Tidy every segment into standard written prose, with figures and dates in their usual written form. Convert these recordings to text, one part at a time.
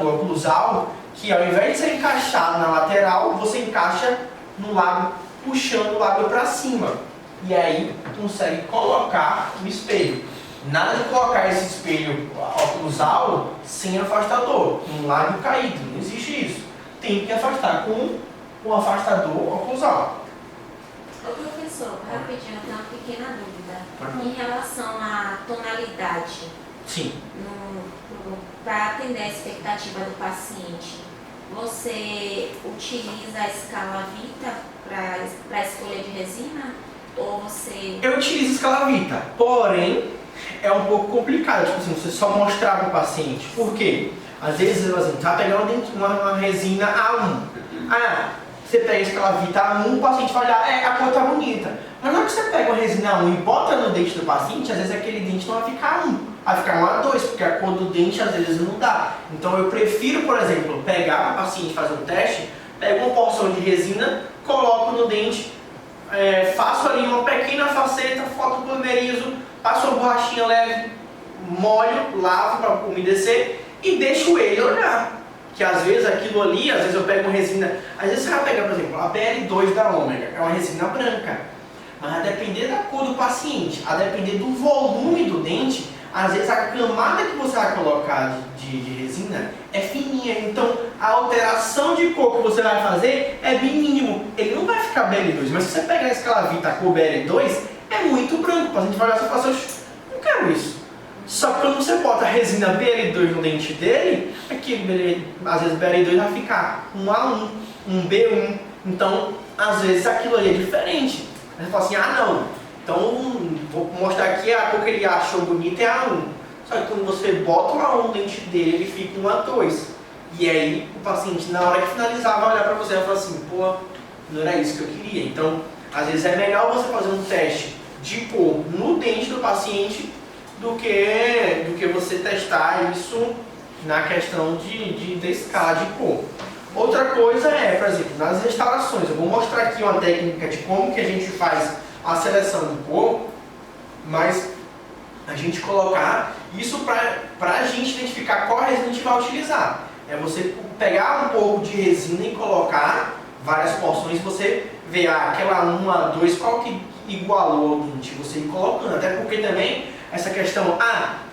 afastador oclusal que ao invés de ser encaixado na lateral, você encaixa no lábio, puxando o lábio para cima. E aí consegue colocar o espelho. Nada de colocar esse espelho oclusal sem afastador, um lábio caído, não existe isso. Tem que afastar com o afastador oclusal. Ô professor, rapidinho, eu tenho uma pequena dúvida. Em relação à tonalidade, Sim. para atender a expectativa do paciente, você utiliza a escala Vita para a escolha de resina? Ou você... Eu utilizo escala Vita, porém é um pouco complicado, tipo assim, você só mostrar para o paciente. Por quê? Às vezes, assim, tá pegando uma resina A1. Ah, você pega a escala Vita A1, o paciente vai olhar, a cor tá bonita. Mas na hora que você pega uma resina A1 e bota no dente do paciente, às vezes aquele dente não vai ficar A1, vai ficar um A2, porque a cor do dente às vezes não dá. Então eu prefiro, por exemplo, pegar para o paciente fazer um teste, pego uma porção de resina, coloco no dente, faço ali uma pequena faceta, fotopolimerizo, passo a borrachinha leve, molho, lavo para umedecer e deixo ele olhar. Que às vezes aquilo ali, às vezes eu pego uma resina, às vezes você vai pegar, por exemplo, a BL2 da Ômega, é uma resina branca. Mas a depender da cor do paciente, a depender do volume do dente, às vezes a camada que você vai colocar de resina é fininha. Então a alteração de cor que você vai fazer é bem mínimo. Ele não vai ficar BL2, mas se você pegar a escala Vita a cor BL2, é muito branco. O paciente vai olhar e fala assim, não quero isso. Só que quando você bota a resina BL2 no dente dele, às vezes BL2 vai ficar um A1, um B1. Então, às vezes aquilo ali é diferente. Aí você fala assim, não, então vou mostrar aqui a cor que ele achou bonita é A1. Só que quando você bota um A1 no dente dele, ele fica um A2. E aí o paciente, na hora que finalizar, vai olhar pra você e vai falar assim, pô, não era isso que eu queria. Então, às vezes é melhor você fazer um teste de cor no dente do paciente do que você testar isso na questão de escala de cor. Outra coisa é, por exemplo, nas restaurações, eu vou mostrar aqui uma técnica de como que a gente faz a seleção de cor, mas a gente colocar isso para a gente identificar qual resina a gente vai utilizar. É você pegar um pouco de resina e colocar várias porções e você ver aquela 1, a 2, qual que igualou ao dente, você ir colocando, até porque também essa questão,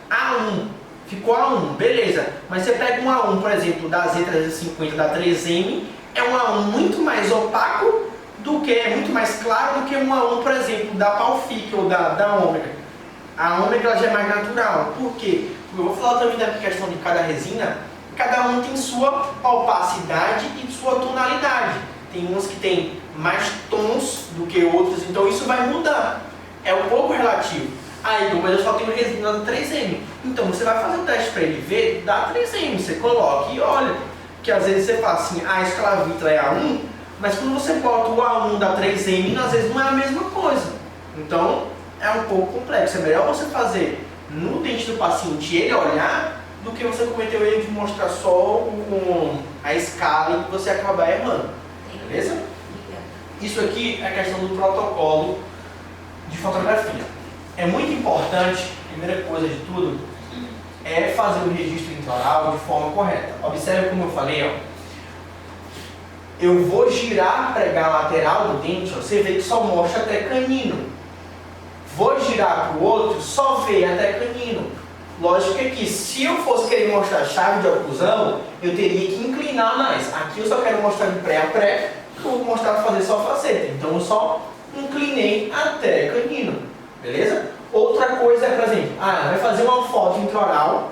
A1, ficou A1, beleza, mas você pega um A1, por exemplo, da Z350, da 3M, é um A1 muito mais opaco é muito mais claro do que um A1, por exemplo, da Palfic ou da Ômega. A Ômega ela já é mais natural, por quê? Eu vou falar também da questão de cada resina, cada um tem sua opacidade e sua tonalidade. Tem uns que tem mais tons do que outros, então isso vai mudar, é um pouco relativo. Aí, mas eu só tenho resina da 3M. Então você vai fazer um teste para ele ver da 3M. Você coloca e olha. Que às vezes você fala assim, a escala Vita é A1, mas quando você bota o A1 da 3M, às vezes não é a mesma coisa. Então é um pouco complexo. É melhor você fazer no dente do paciente ele olhar do que você cometer o erro de mostrar só a escala e você acabar errando. Beleza? Isso aqui é a questão do protocolo de fotografia. É muito importante, primeira coisa de tudo, é fazer o registro intraoral de forma correta. Observe como eu falei, ó. Eu vou girar, pregar a lateral do dente, ó, você vê que só mostra até canino. Vou girar para o outro, só vê até canino. Lógico que se eu fosse querer mostrar chave de oclusão, eu teria que inclinar mais. Aqui eu só quero mostrar de pré a pré, eu vou mostrar para fazer só faceta. Então eu só inclinei até canino. Beleza? Outra coisa é, por exemplo, vai fazer uma foto intraoral,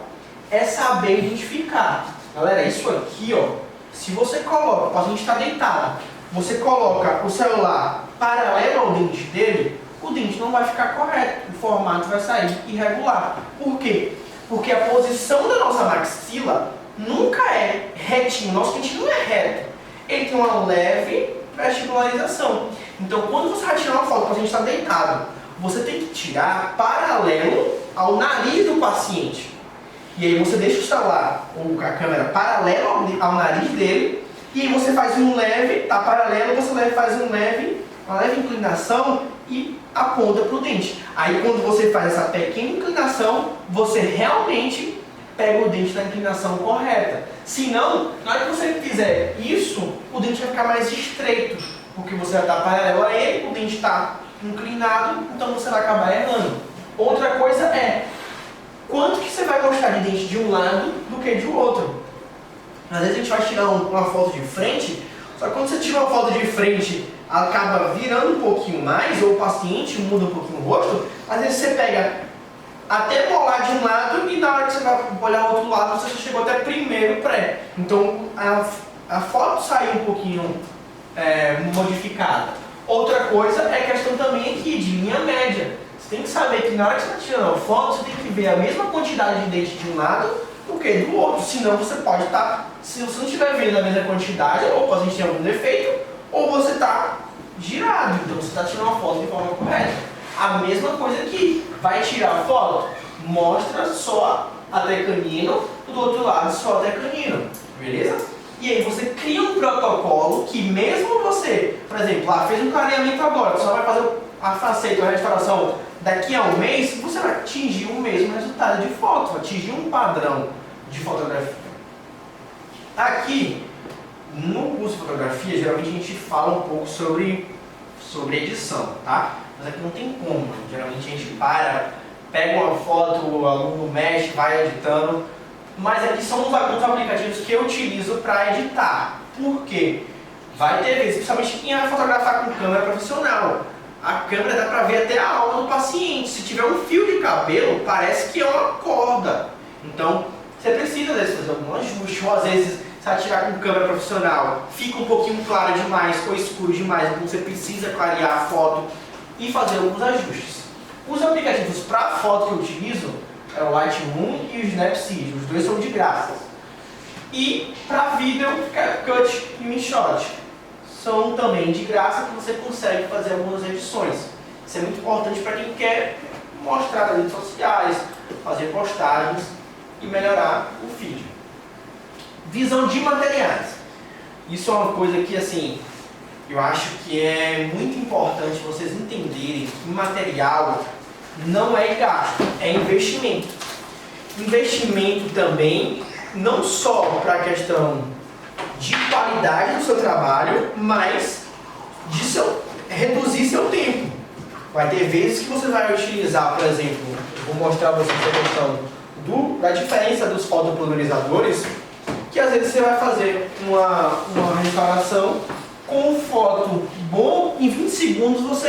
é saber identificar. Galera, isso aqui, ó, se você coloca, o paciente está deitado, você coloca o celular paralelo ao dente dele, o dente não vai ficar correto, o formato vai sair irregular. Por quê? Porque a posição da nossa maxila nunca é retinho, nosso dente não é reto. Ele tem uma leve vestibularização. Então, quando você vai tirar uma foto, o paciente está deitado, você tem que tirar paralelo ao nariz do paciente. E aí você deixa o celular ou a câmera paralelo ao nariz dele, e aí você faz um leve, tá paralelo, você faz uma leve inclinação e aponta para o dente. Aí quando você faz essa pequena inclinação, você realmente pega o dente na inclinação correta. Senão, na hora que você fizer isso, o dente vai ficar mais estreito, porque você vai estar paralelo a ele, o dente está inclinado, então você vai acabar errando. Outra coisa é, quanto que você vai gostar de dente de um lado do que de outro? Às vezes a gente vai tirar uma foto de frente, só que quando você tira uma foto de frente, acaba virando um pouquinho mais, ou o paciente muda um pouquinho o rosto, às vezes você pega até molar de um lado e na hora que você vai olhar o outro lado, você já chegou até primeiro pré. Então a foto saiu um pouquinho modificada. Outra coisa é questão também aqui de linha média. Você tem que saber que na hora que você está tirando a foto, você tem que ver a mesma quantidade de dente de um lado do que do outro. Senão você pode estar, se você não estiver vendo a mesma quantidade, ou o paciente tem algum defeito, ou você está girado. Então você está tirando a foto de forma correta. A mesma coisa aqui. Vai tirar a foto, mostra só até canino, do outro lado só até canino. Beleza? E aí você cria um protocolo que mesmo você, por exemplo, fez um clareamento agora, só vai fazer a faceta, a restauração daqui a um mês, você vai atingir o mesmo resultado de foto, vai atingir um padrão de fotografia. Aqui, no curso de fotografia, geralmente a gente fala um pouco sobre edição, tá? Mas aqui não tem como, geralmente a gente pega uma foto, o aluno mexe, vai editando, mas aqui são alguns aplicativos que eu utilizo para editar. Por quê? Vai ter vezes, principalmente quem vai fotografar com câmera profissional. A câmera dá para ver até a alma do paciente. Se tiver um fio de cabelo, parece que é uma corda. Então, você precisa às vezes fazer algum ajuste, ou às vezes, se atirar com câmera profissional, fica um pouquinho claro demais ou escuro demais, então você precisa clarear a foto e fazer alguns ajustes. Os aplicativos para foto que eu utilizo é o Lightroom e o Snapseed, os dois são de graça. E para vídeo, CapCut e InShot são também de graça, que você consegue fazer algumas edições. Isso é muito importante para quem quer mostrar nas redes sociais, fazer postagens e melhorar o feed. Visão de materiais. Isso é uma coisa que, assim, eu acho que é muito importante vocês entenderem que material não é gasto, é investimento. Investimento também, não só para a questão de qualidade do seu trabalho, mas de reduzir seu tempo. Vai ter vezes que você vai utilizar, por exemplo, eu vou mostrar para vocês a questão da diferença dos fotopolimerizadores, que às vezes você vai fazer uma restauração com foto bom, em 20 segundos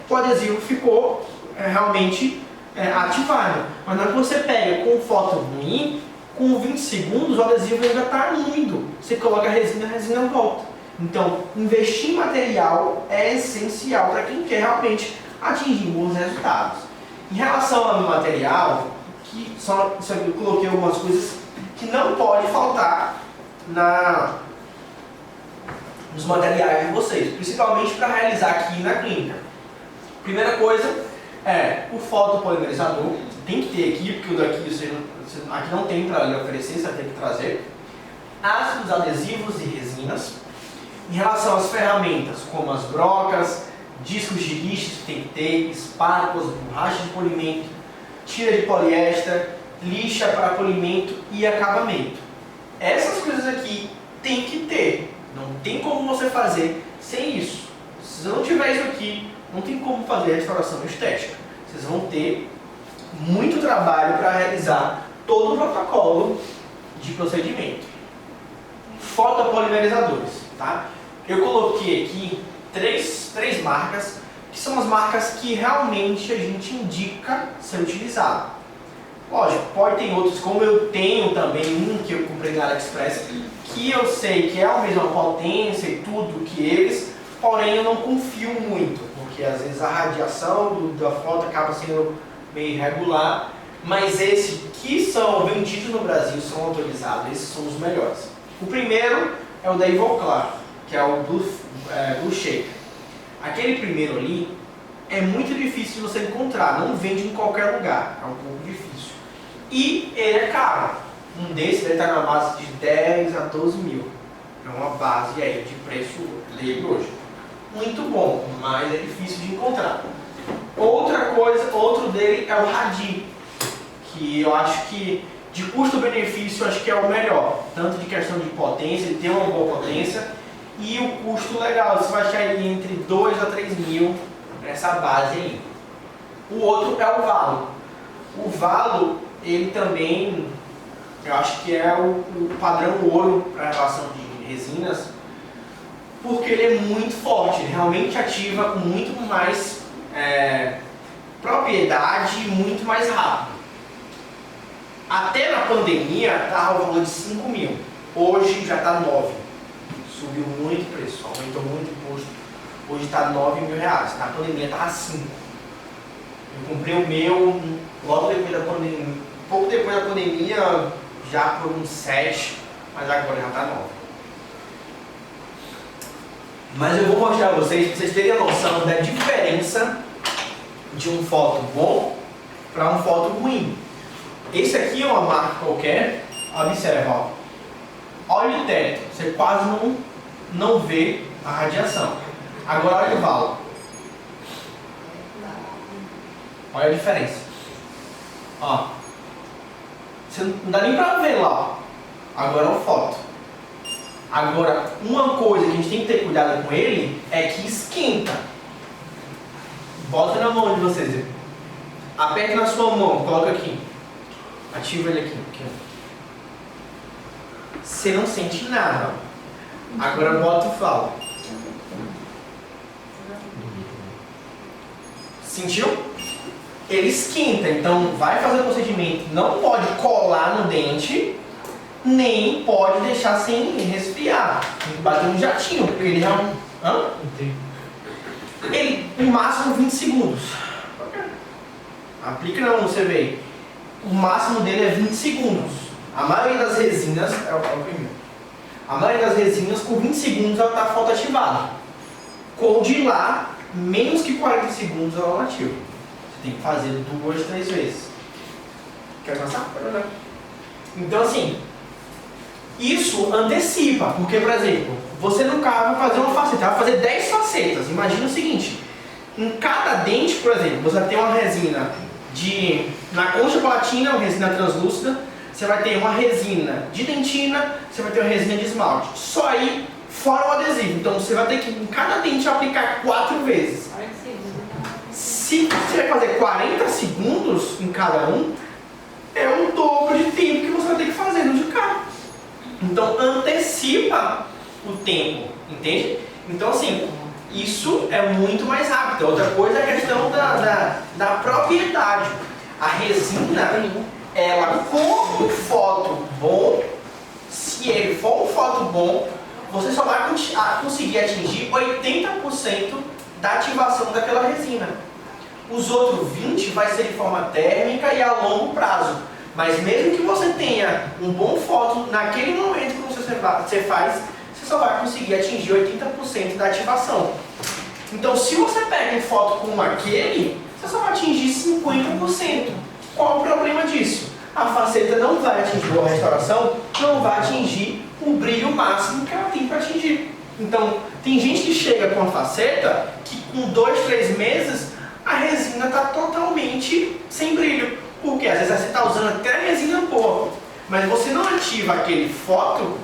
o adesivo ficou realmente ativado. Mas na hora que você pega com foto ruim, com 20 segundos o adesivo ainda está úmido. Você coloca a resina volta. Então, investir em material é essencial para quem quer realmente atingir bons resultados. Em relação ao material, eu coloquei algumas coisas que não pode faltar nos materiais de vocês, principalmente para realizar aqui na clínica. Primeira coisa é o fotopolimerizador, tem que ter aqui, porque o daqui aqui não tem para lhe oferecer, você vai ter que trazer. Ácidos adesivos e resinas. Em relação às ferramentas, como as brocas, discos de lixo, tem que ter, espátulas, borracha de polimento, tira de poliéster, lixa para polimento e acabamento. Essas coisas aqui tem que ter, não tem como você fazer sem isso. Se não tiver isso aqui, não tem como fazer a restauração estética. Vocês vão ter muito trabalho para realizar todo o protocolo de procedimento. Fotopolimerizadores, tá? Eu coloquei aqui três marcas, que são as marcas que realmente a gente indica ser utilizado. Lógico, pode ter outros, como eu tenho também um que eu comprei na AliExpress, que eu sei que é a mesma potência e tudo que eles, porém eu não confio muito, porque às vezes a radiação da foto acaba sendo meio irregular, mas esses que são vendidos no Brasil, são autorizados, esses são os melhores. O primeiro é o da Ivoclar, que é o Blue Shaker. Aquele primeiro ali é muito difícil de você encontrar, não vende em qualquer lugar, é um pouco difícil. E ele é caro. Um desses está na base de 10 a 12 mil. É uma base aí de preço dele hoje. Muito bom, mas é difícil de encontrar. Outro dele é o Radi, que eu acho que De custo-benefício, acho que é o melhor. Tanto de questão de potência, ele tem uma boa potência, e o custo legal, você vai achar ele entre 2 a 3 mil nessa base aí. O outro é o Valo. O Valo, ele também, eu acho que é o padrão ouro para a relação de resinas, porque ele é muito forte, ele realmente ativa com muito mais propriedade e muito mais rápido. Até na pandemia estava o valor de 5 mil, hoje já está 9. Subiu muito o preço, aumentou muito o imposto, hoje está 9 mil reais, na pandemia estava 5. Eu comprei o meu logo depois da pandemia, pouco depois da pandemia, já por uns 7, mas agora já está 9. Mas eu vou mostrar a vocês, para vocês terem a noção da diferença de um foto bom para um foto ruim. Esse aqui é uma marca qualquer, observa, ó. Olha o teto, você quase não vê a radiação. Agora olha o Valo. Olha a diferença. Ó. Você não dá nem pra ver lá. Agora é uma foto. Agora, uma coisa que a gente tem que ter cuidado com ele é que esquenta. Bota na mão de vocês. Aperta na sua mão, coloca aqui. Ativa ele aqui. Você não sente nada. Agora bota o Valo. Sentiu? Ele esquenta, então vai fazer o procedimento. Não pode colar no dente, nem pode deixar sem resfriar. Tem que bater um jatinho, porque ele já... Ele, no máximo 20 segundos. Aplica na mão, você vê. O máximo dele é 20 segundos. A maioria das resinas, a maioria das resinas com 20 segundos ela está fotoativada. Com o de lá, menos que 40 segundos ela não ativa. Você tem que fazer 2, 3 vezes. Quer passar? Então assim, isso antecipa, porque por exemplo, você no carro vai fazer uma faceta, vai fazer 10 facetas. Imagina o seguinte, em cada dente, por exemplo, você vai ter uma resina na concha palatina, uma resina translúcida, você vai ter uma resina de dentina, você vai ter uma resina de esmalte. Só aí, fora o adesivo. Então você vai ter que, em cada dente, aplicar 4 vezes. Se você vai fazer 40 segundos em cada um, é um dobro de tempo que você vai ter que fazer no de cá. Então antecipa o tempo, entende? Então assim, isso é muito mais rápido. Outra coisa é a questão da propriedade. A resina, ela com um foto bom, se ele for um foto bom, você só vai conseguir atingir 80% da ativação daquela resina. Os outros 20% vai ser de forma térmica e a longo prazo. Mas mesmo que você tenha um bom foto, naquele momento que você faz, você só vai conseguir atingir 80% da ativação. Então se você pega um foto como aquele, você só vai atingir 50%. Qual o problema disso? A faceta não vai atingir, a restauração não vai atingir o brilho máximo que ela tem para atingir. Então, tem gente que chega com a faceta que com 2, 3 meses a resina está totalmente sem brilho. Porque às vezes você está usando até a resina boa, mas você não ativa aquele foto,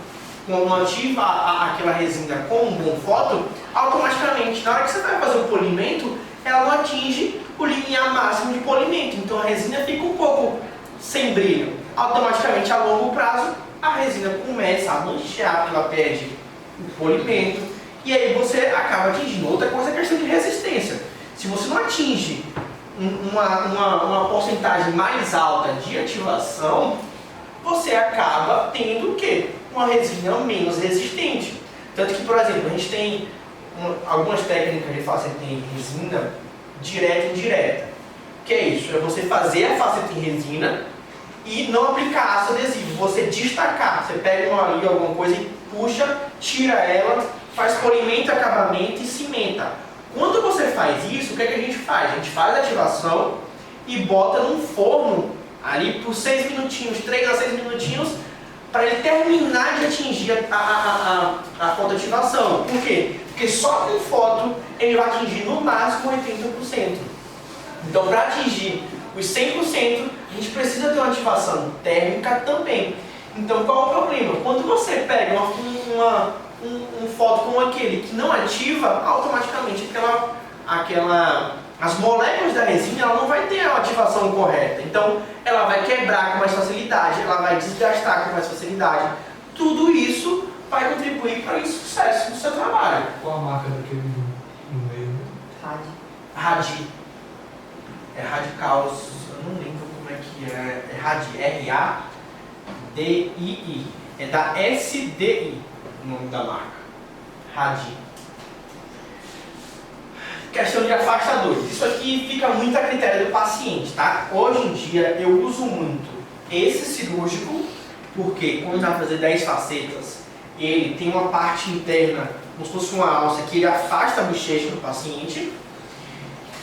não ativa aquela resina com um bom foto, automaticamente, na hora que você vai fazer o polimento, ela não atinge o limiar máximo de polimento. Então a resina fica um pouco sem brilho. Automaticamente, a longo prazo, a resina começa a manchar, ela perde o polimento, e aí você acaba atingindo. Outra coisa é a questão de resistência. Se você não atinge uma porcentagem mais alta de ativação, você acaba tendo o quê? Uma resina menos resistente. Tanto que, por exemplo, a gente tem algumas técnicas de faceta em resina direta e indireta. O que é isso? É você fazer a faceta em resina e não aplicar aço adesivo, você destacar. Você pega uma liga, alguma coisa e puxa, tira ela, faz polimento, acabamento e cimenta. Quando você faz isso, o que é que a gente faz? A gente faz a ativação e bota num forno ali por 6 minutinhos, 3 a 6 minutinhos, para ele terminar de atingir a fotoativação. Por quê? Porque só com foto ele vai atingir no máximo 80%. Então, para atingir os 100%, a gente precisa ter uma ativação térmica também. Então qual é o problema? Quando você pega um foto como aquele que não ativa, automaticamente as moléculas da resina ela não vai ter a ativação correta. Então ela vai quebrar com mais facilidade, ela vai desgastar com mais facilidade. Tudo isso vai contribuir para o sucesso do seu trabalho. Qual a marca daquele no meio? Radi. É Radicals, eu não lembro como é que é. É Radi, R-A-D-I-I. É da SDI o nome da marca. Radi. Questão de afastadores. Isso aqui fica muito a critério do paciente, tá? Hoje em dia eu uso muito esse cirúrgico, porque quando vai fazer 10 facetas, ele tem uma parte interna, como se fosse uma alça, que ele afasta a bochecha do paciente.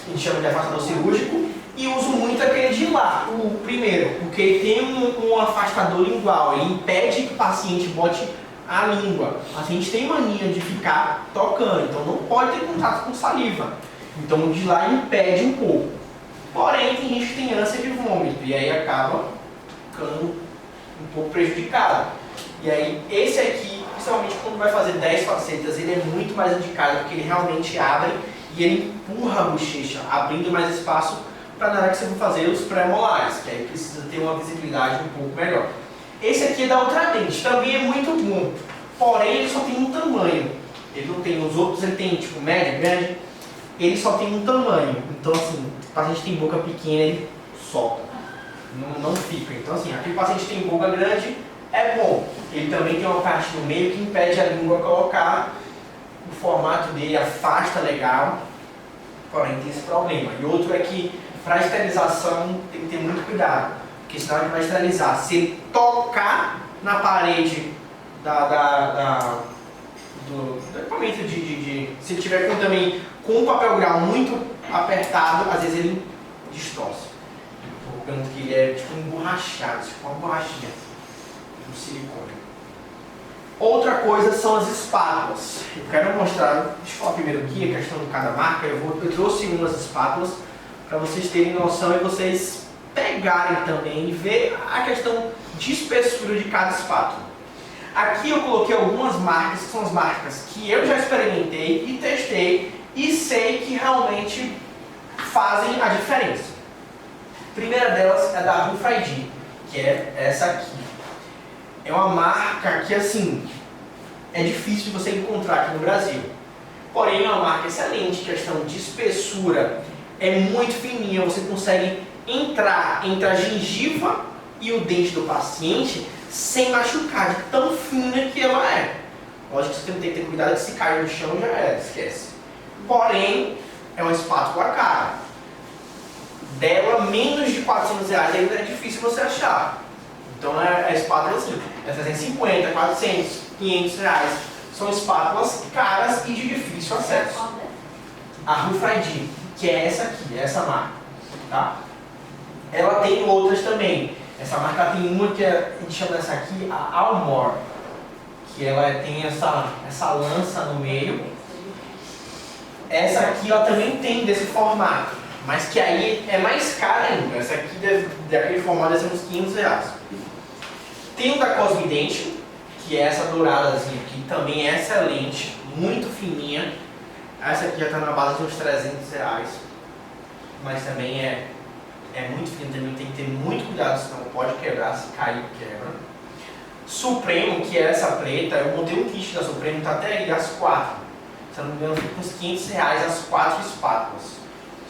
A gente chama de afastador cirúrgico. E uso muito aquele de lá, o primeiro, porque ele tem um afastador lingual, ele impede que o paciente bote a língua. A gente tem mania de ficar tocando, então não pode ter contato com saliva. Então o de lá impede um pouco. Porém, tem gente que tem ânsia de vômito e aí acaba ficando um pouco prejudicado. E aí esse aqui, principalmente quando vai fazer 10 facetas, ele é muito mais indicado porque ele realmente abre e ele empurra a bochecha, abrindo mais espaço para na hora que você for fazer os pré-molares, que aí precisa ter uma visibilidade um pouco melhor. Esse aqui é da Ultradente, também é muito bom, porém ele só tem um tamanho. Ele não tem, os outros ele tem tipo médio, grande, ele só tem um tamanho. Então assim, o paciente tem boca pequena, ele solta, não fica. Então assim, aquele paciente tem boca grande, é bom. Ele também tem uma parte no meio que impede a língua colocar, o formato dele afasta legal, porém tem esse problema. E outro é que para esterilização tem que ter muito cuidado, porque senão ele vai esterilizar. Se ele tocar na parede do equipamento se ele tiver também com um papel grau muito apertado, às vezes ele distorce. Portanto que ele é tipo emborrachado, tipo uma borrachinha do silicone. Outra coisa são as espátulas. Eu quero mostrar, deixa eu falar primeiro aqui a questão de cada marca. Eu trouxe umas espátulas para vocês terem noção e vocês pegarem também e ver a questão de espessura de cada espátula. Aqui eu coloquei algumas marcas, que são as marcas que eu já experimentei e testei e sei que realmente fazem a diferença. A primeira delas é da Rufraidi, que é essa aqui. É uma marca que assim, é difícil de você encontrar aqui no Brasil. Porém é uma marca excelente, questão de espessura. É muito fininha, você consegue entrar entre a gengiva e o dente do paciente sem machucar, de tão fina que ela é. Lógico que você tem que ter cuidado que se cair no chão já é, esquece. Porém, é uma espátula cara. Dela, menos de R$400 ainda é difícil você achar. Então é espátula assim, é 350, 400, 500 reais. São espátulas caras e de difícil acesso. A Rufraidi, que é essa aqui, é essa marca, tá? Ela tem outras também. Essa marca tem uma que a gente chama essa aqui, a Almor, que ela tem essa lança no meio. Essa aqui ela também tem desse formato, mas que aí é mais cara ainda. Essa aqui daquele formato deve ser uns R$500. Tem o da Cosmidente, que é essa douradazinha aqui, também é excelente, muito fininha. Essa aqui já está na base de uns R$300, mas também é muito fina, também tem que ter muito cuidado, senão pode quebrar, se cair, quebra. Supremo, que é essa preta, eu montei um kit da Supremo, tá até aí, as 4. Se eu não me engano, fica uns R$500 as 4 espátulas.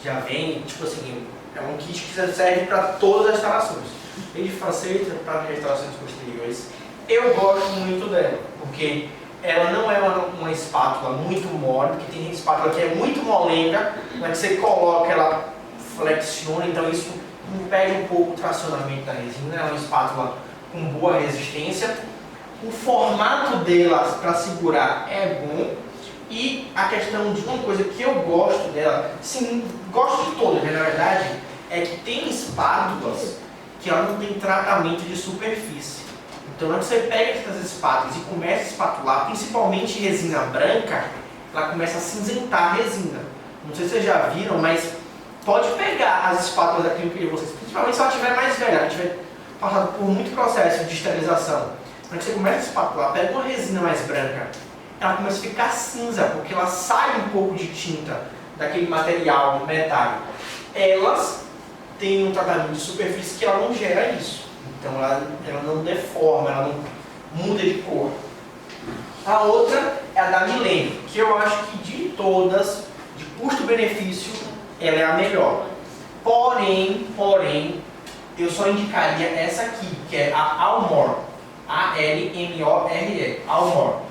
Já vem, tipo assim, é um kit que serve para todas as instalações. Ele facilita para restaurações posteriores. Eu gosto muito dela, porque ela não é uma espátula muito mole, porque tem espátula que é muito molenga, mas que você coloca, ela flexiona, então isso impede um pouco o tracionamento da resina. Ela é uma espátula com boa resistência. O formato dela para segurar é bom. E a questão de uma coisa que eu gosto dela, sim, gosto de todas, na verdade, é que tem espátulas que ela não tem tratamento de superfície. Então, quando você pega essas espátulas e começa a espatular, principalmente resina branca, ela começa a cinzentar a resina. Não sei se vocês já viram, mas pode pegar as espátulas aqui de vocês, principalmente se ela estiver mais velha, ela tiver passado por muito processo de esterilização. Quando você começa a espátular, pega uma resina mais branca, ela começa a ficar cinza, porque ela sai um pouco de tinta daquele material metálico. Elas têm um tratamento de superfície que ela não gera isso. Então ela não deforma, ela não muda de cor. A outra é a da Millennium, que eu acho que de todas, de custo-benefício, ela é a melhor. Porém, eu só indicaria essa aqui, que é a Almor. A-L-M-O-R-E, Almor.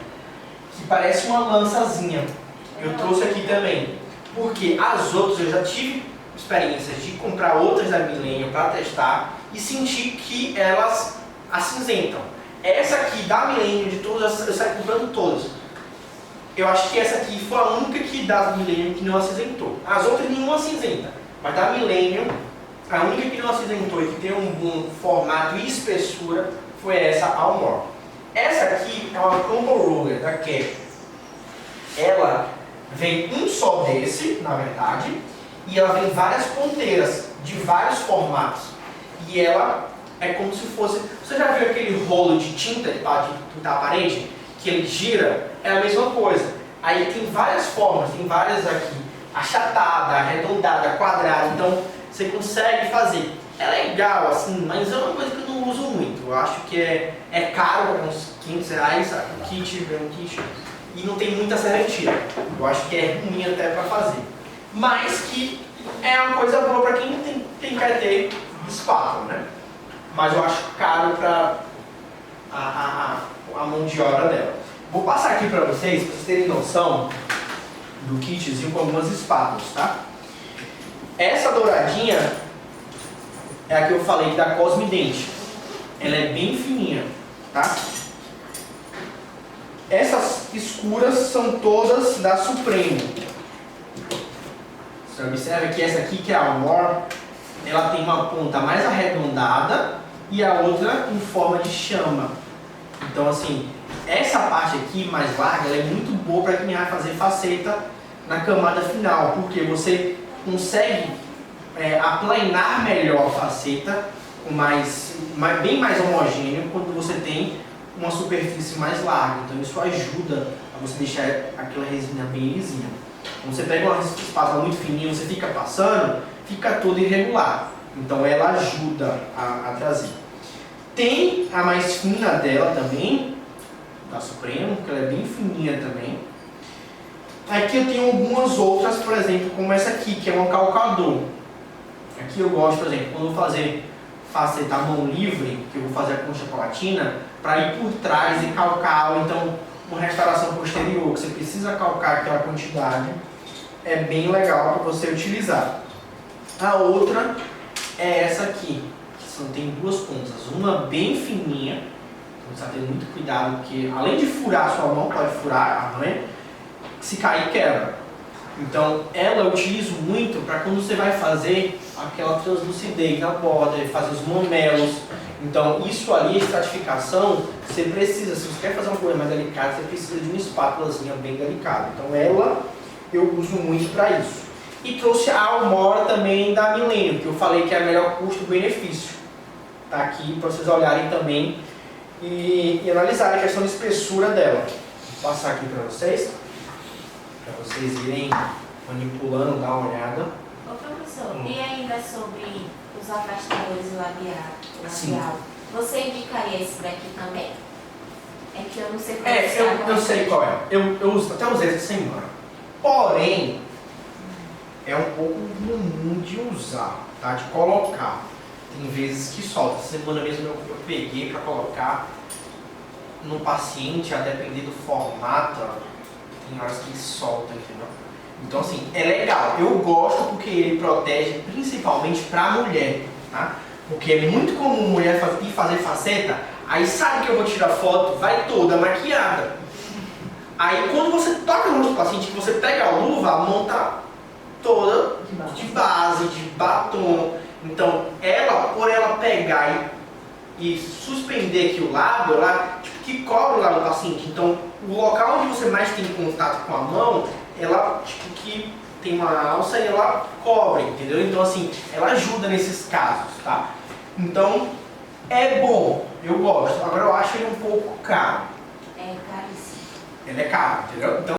Que parece uma lançazinha. Eu trouxe aqui também. Porque as outras eu já tive experiências de comprar outras da Millennium para testar e sentir que elas acinzentam. Essa aqui da Millennium, de todas, eu saí comprando todas. Eu acho que essa aqui foi a única que da Millennium que não acinzentou. As outras nenhuma acinzenta, mas da Millennium, a única que não acinzentou e que tem um bom formato e espessura foi essa Almor. Essa aqui é uma Combo Roller da Cap. Ela vem um só desse, na verdade, e ela vem várias ponteiras de vários formatos. E ela é como se fosse... Você já viu aquele rolo de tinta de pintar a parede? Que ele gira? É a mesma coisa. Aí tem várias formas, tem várias aqui. Achatada, arredondada, quadrada. Então você consegue fazer. É legal assim, mas é uma coisa que eu não uso muito. Eu acho que é caro, uns 500 reais, sabe? Um kit. E não tem muita serventia. Eu acho que é ruim até para fazer. Mas que é uma coisa boa para quem quer ter espátula, né? Mas eu acho caro para a mão de obra dela. Vou passar aqui para vocês terem noção do kitzinho com algumas espátulas, tá? Essa douradinha é a que eu falei da Cosme Dente. Ela é bem fininha, tá? Essas escuras são todas da Supremo. Você observa que essa aqui, que é a Almor, ela tem uma ponta mais arredondada e a outra em forma de chama. Então assim, essa parte aqui mais larga, ela é muito boa para quem vai fazer faceta na camada final, porque você consegue aplanar melhor a faceta, bem mais homogêneo quando você tem uma superfície mais larga. Então isso ajuda a você deixar aquela resina bem lisinha. Quando você pega uma espátula muito fininha, você fica passando, fica todo irregular. Então ela ajuda a trazer. Tem a mais fina dela também, da Supremo, que ela é bem fininha também. Aqui eu tenho algumas outras, por exemplo, como essa aqui, que é um calcador. Aqui eu gosto, por exemplo, quando eu vou fazer faceta à mão livre, que eu vou fazer com chocolatina, para ir por trás e calcar, ou então uma restauração posterior, que você precisa calcar aquela quantidade, é bem legal para você utilizar. A outra é essa aqui, que tem duas pontas, uma bem fininha, então você está tendo muito cuidado, porque além de furar a sua mão, pode furar a mãe, se cair quebra. Então ela eu utilizo muito para quando você vai fazer aquela translucidez na borda, fazer os momelos. Então isso ali, a estratificação, você precisa, se você quer fazer uma coisa mais delicada, você precisa de uma espátulazinha bem delicada. Então ela eu uso muito para isso. E trouxe a Almor também da Millennium, que eu falei que é a melhor custo-benefício. Tá aqui para vocês olharem também e analisarem a questão de espessura dela. Vou passar aqui para vocês irem manipulando, dar uma olhada. Ô professor, e ainda sobre os afastadores labial, você indicaria esse daqui também? É que eu não sei qual eu sei qual é. Eu uso, até usei essa semana. Porém, é um pouco comum de usar, tá? De colocar. Tem vezes que solta. Essa semana mesmo eu peguei para colocar no paciente, a depender do formato, tem horas que ele solta, entendeu? Então assim, é legal. Eu gosto porque ele protege principalmente para mulher, tá? Porque é muito comum mulher ir fazer faceta, aí sabe que eu vou tirar foto, vai toda maquiada. Aí quando você toca no rosto do paciente, que você pega a luva, a mão tá toda de base, de batom. Então ela, por ela pegar e suspender aqui o lábio, ela tipo, que cobre o lábio do paciente. Então o local onde você mais tem contato com a mão, ela tipo que tem uma alça e ela cobre, entendeu? Então assim, ela ajuda nesses casos, tá? Então, é bom, eu gosto. Agora eu acho ele um pouco caro. É caríssimo. Ele é caro, entendeu? Então,